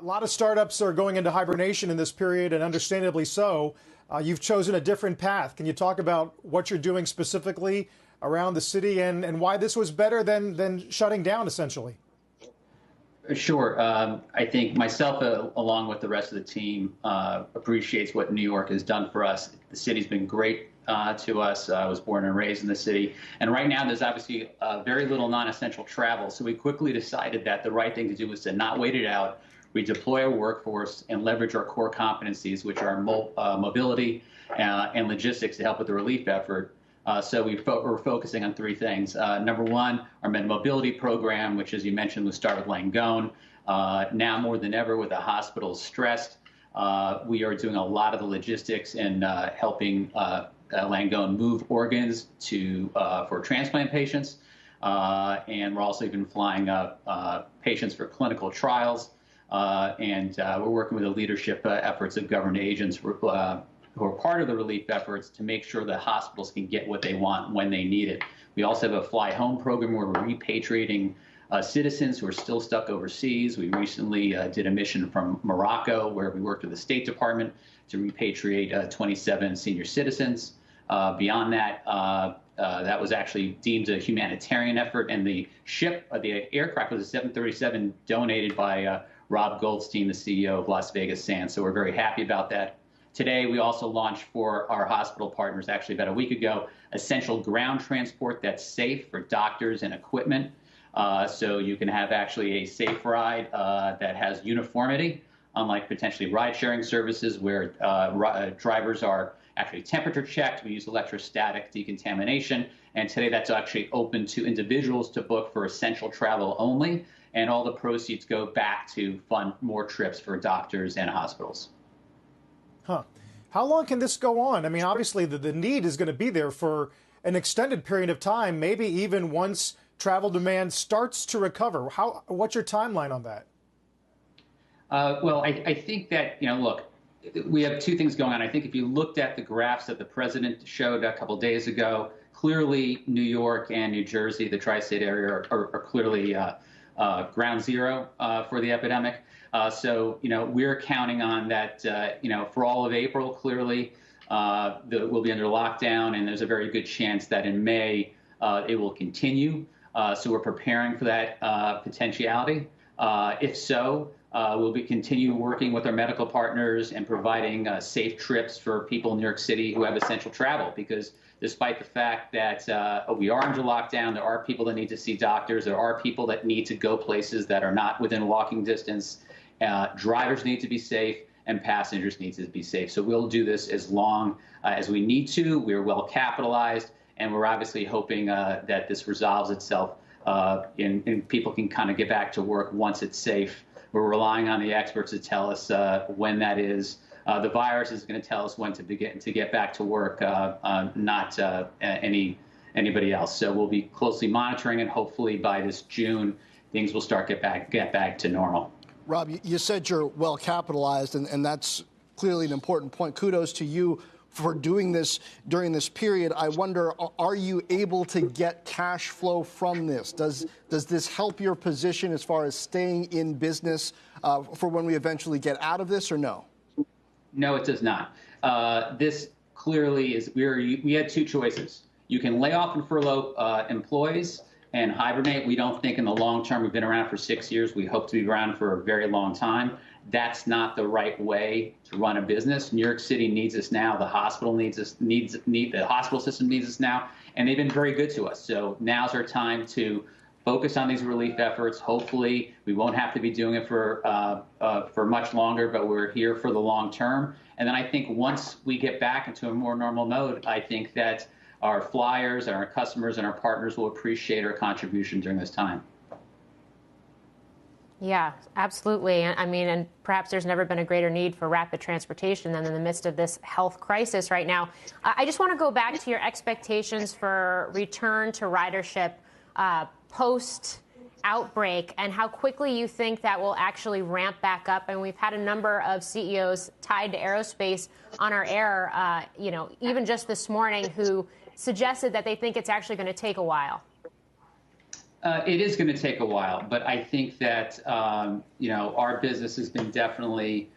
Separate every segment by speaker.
Speaker 1: A lot of startups are going into hibernation in this period, and understandably so. You've chosen a different path. Can you talk about what you're doing specifically around the city and why this was better than shutting down, essentially?
Speaker 2: Sure. I think myself, along with the rest of the team, appreciates what New York has done for us. The city's been great to us. I was born and raised in the city. And right now, there's obviously very little non-essential travel. So we quickly decided that the right thing to do was to not wait it out, redeploy our workforce, and leverage our core competencies, which are mobility and logistics to help with the relief effort. So we're focusing on three things. Number one, our mobility program, which, as you mentioned, was started with Langone. Now more than ever, with the hospitals stressed, we are doing a lot of the logistics and helping Langone move organs for transplant patients. And we're also even flying patients for clinical trials. And we're working with the leadership efforts of government agents who are part of the relief efforts to make sure that hospitals can get what they want when they need it. We also have a fly home program where we're repatriating citizens who are still stuck overseas. We recently did a mission from Morocco where we worked with the State Department to repatriate 27 senior citizens. Beyond that, that was actually deemed a humanitarian effort, and the aircraft was a 737 donated by Rob Goldstein, the CEO of Las Vegas Sands. So we're very happy about that. Today, we also launched for our hospital partners, actually about a week ago, essential ground transport that's safe for doctors and equipment. So you can have actually a safe ride that has uniformity, unlike potentially ride-sharing services where drivers are actually temperature checked. We use electrostatic decontamination. And today, that's actually open to individuals to book for essential travel only. And all the proceeds go back to fund more trips for doctors and hospitals.
Speaker 1: Huh. How long can this go on? I mean, obviously, the need is going to be there for an extended period of time, maybe even once travel demand starts to recover. What's your timeline on that?
Speaker 2: Well, I think that, look, we have two things going on. I think if you looked at the graphs that the president showed a couple days ago, clearly New York and New Jersey, the tri-state area, are clearly ground zero for the epidemic. So, we're counting on that, for all of April, clearly we'll be under lockdown, and there's a very good chance that in May it will continue. So we're preparing for that potentiality. If so, we'll continue working with our medical partners and providing safe trips for people in New York City who have essential travel, because despite the fact that we are under lockdown, there are people that need to see doctors. There are people that need to go places that are not within walking distance. Drivers need to be safe, and passengers need to be safe. So we'll do this as long as we need to. We're well capitalized, and we're obviously hoping that this resolves itself and people can kind of get back to work once it's safe. We're relying on the experts to tell us when that is. The virus is going to tell us when to get back to work, not anybody else. So we'll be closely monitoring, and hopefully by this June, things will start get back to normal.
Speaker 3: Rob, you said you're well capitalized, and that's clearly an important point. Kudos to you for doing this during this period. I wonder, are you able to get cash flow from this? Does this help your position as far as staying in business for when we eventually get out of this, or no?
Speaker 2: No, it does not. This clearly is, we had two choices. You can lay off and furlough employees and hibernate. We don't think in the long term. We've been around for 6 years. We hope to be around for a very long time. That's not the right way to run a business. New York City needs us now. The hospital needs us. The hospital system needs us now, and they've been very good to us. So now's our time to focus on these relief efforts. Hopefully, we won't have to be doing it for much longer, but we're here for the long term. And then I think once we get back into a more normal mode, I think that our flyers and our customers and our partners will appreciate our contribution during this time.
Speaker 4: Yeah, absolutely. I mean, and perhaps there's never been a greater need for rapid transportation than in the midst of this health crisis right now. I just want to go back to your expectations for return to ridership post-outbreak and how quickly you think that will actually ramp back up. And we've had a number of CEOs tied to aerospace on our air, even just this morning, who suggested that they think it's actually going to take a while.
Speaker 2: It is going to take a while, but I think that, our business has been definitely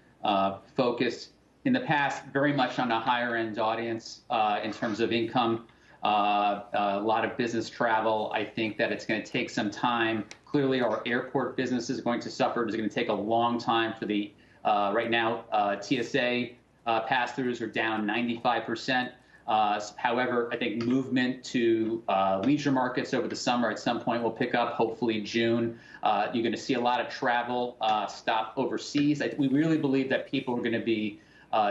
Speaker 2: focused in the past very much on a higher end audience in terms of income, a lot of business travel. I think that it's going to take some time. Clearly, our airport business is going to suffer. It's going to take a long time for the, right now, TSA pass-throughs are down 95%. However, I think movement to leisure markets over the summer at some point will pick up, hopefully June. You're going to see a lot of travel stop overseas. We really believe that people are going to be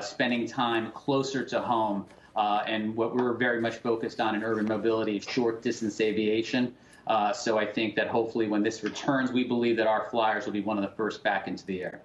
Speaker 2: spending time closer to home. And what we're very much focused on in urban mobility is short distance aviation. So I think that hopefully when this returns, we believe that our flyers will be one of the first back into the air.